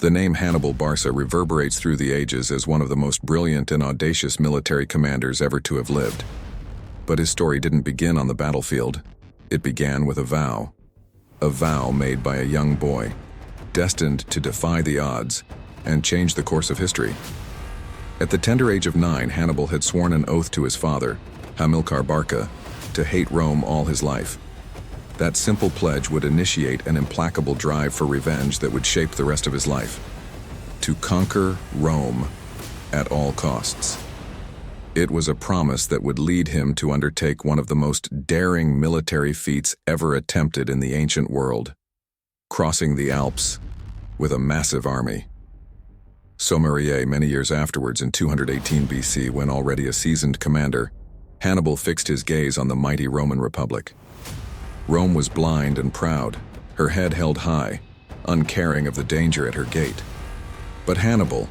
The name Hannibal Barca reverberates through the ages as one of the most brilliant and audacious military commanders ever to have lived. But his story didn't begin on the battlefield. It began with a vow made by a young boy, destined to defy the odds and change the course of history. At the tender age of 9, Hannibal had sworn an oath to his father, Hannibal Barca, to hate Rome all his life. That simple pledge would initiate an implacable drive for revenge that would shape the rest of his life. To conquer Rome at all costs. It was a promise that would lead him to undertake one of the most daring military feats ever attempted in the ancient world, crossing the Alps with a massive army. Sommerie, many years afterwards in 218 BC, when already a seasoned commander, Hannibal fixed his gaze on the mighty Roman Republic. Rome was blind and proud, her head held high, uncaring of the danger at her gate. But Hannibal,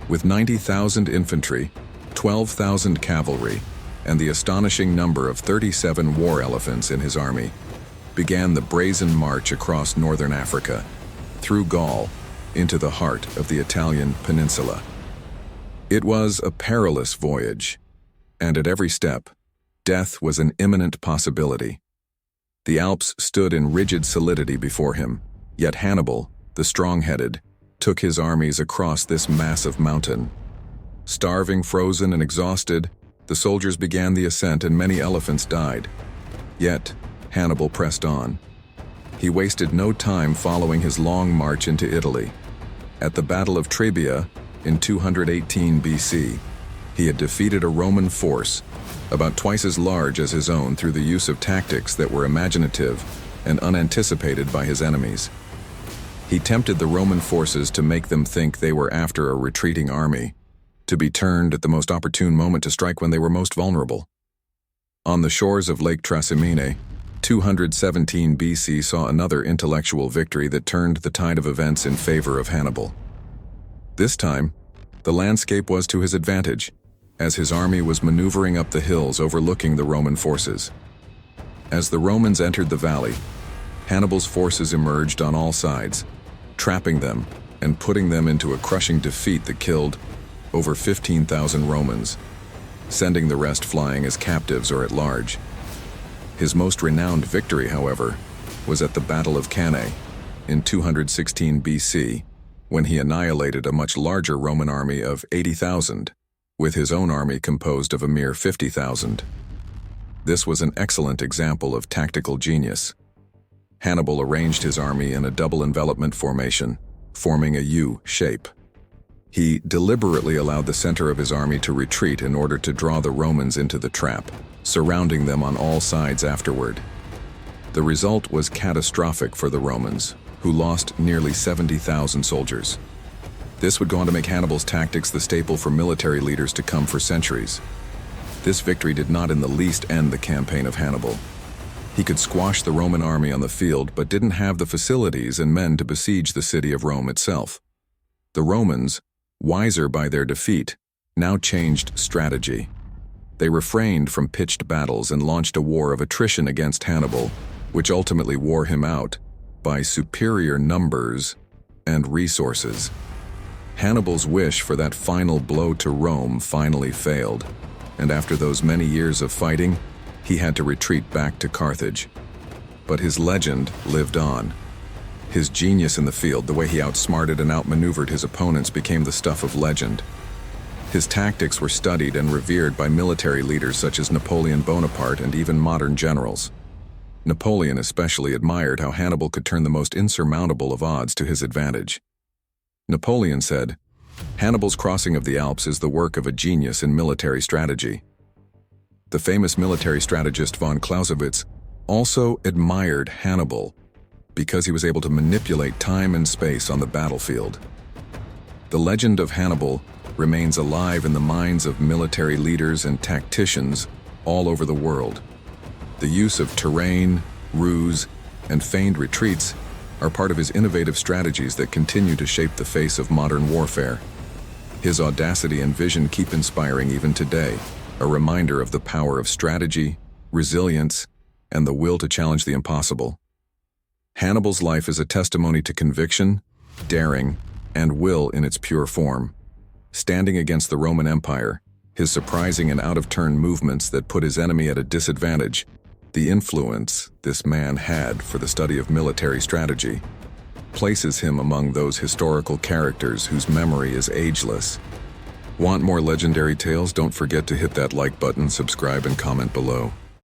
with 90,000 infantry, 12,000 cavalry, and the astonishing number of 37 war elephants in his army, began the brazen march across northern Africa, through Gaul, into the heart of the Italian peninsula. It was a perilous voyage, and at every step, death was an imminent possibility. The Alps stood in rigid solidity before him, yet Hannibal, the strong-headed, took his armies across this massive mountain. Starving, frozen, and exhausted, the soldiers began the ascent and many elephants died. Yet, Hannibal pressed on. He wasted no time following his long march into Italy. At the Battle of Trebia in 218 BC, he had defeated a Roman force about twice as large as his own through the use of tactics that were imaginative and unanticipated by his enemies. He tempted the Roman forces to make them think they were after a retreating army, to be turned at the most opportune moment to strike when they were most vulnerable. On the shores of Lake Trasimene, 217 BC saw another intellectual victory that turned the tide of events in favor of Hannibal. This time, the landscape was to his advantage, as his army was maneuvering up the hills overlooking the Roman forces. As the Romans entered the valley, Hannibal's forces emerged on all sides, trapping them and putting them into a crushing defeat that killed over 15,000 Romans, sending the rest flying as captives or at large. His most renowned victory, however, was at the Battle of Cannae in 216 BC, when he annihilated a much larger Roman army of 80,000, with his own army composed of a mere 50,000. This was an excellent example of tactical genius. Hannibal arranged his army in a double envelopment formation, forming a U shape. He deliberately allowed the center of his army to retreat in order to draw the Romans into the trap, surrounding them on all sides afterward. The result was catastrophic for the Romans, who lost nearly 70,000 soldiers. This would go on to make Hannibal's tactics the staple for military leaders to come for centuries. This victory did not in the least end the campaign of Hannibal. He could squash the Roman army on the field, but didn't have the facilities and men to besiege the city of Rome itself. The Romans, wiser by their defeat, now changed strategy. They refrained from pitched battles and launched a war of attrition against Hannibal, which ultimately wore him out by superior numbers and resources. Hannibal's wish for that final blow to Rome finally failed, and after those many years of fighting, he had to retreat back to Carthage. But his legend lived on. His genius in the field, the way he outsmarted and outmaneuvered his opponents, became the stuff of legend. His tactics were studied and revered by military leaders such as Napoleon Bonaparte and even modern generals. Napoleon especially admired how Hannibal could turn the most insurmountable of odds to his advantage. Napoleon said, "Hannibal's crossing of the Alps is the work of a genius in military strategy." The famous military strategist von Clausewitz also admired Hannibal because he was able to manipulate time and space on the battlefield. The legend of Hannibal remains alive in the minds of military leaders and tacticians all over the world. The use of terrain, ruse, and feigned retreats are part of his innovative strategies that continue to shape the face of modern warfare. His audacity and vision keep inspiring even today, a reminder of the power of strategy, resilience, and the will to challenge the impossible. Hannibal's life is a testimony to conviction, daring, and will in its pure form. Standing against the Roman Empire, his surprising and out-of-turn movements that put his enemy at a disadvantage, the influence this man had for the study of military strategy, places him among those historical characters whose memory is ageless. Want more legendary tales? Don't forget to hit that like button, subscribe, and comment below.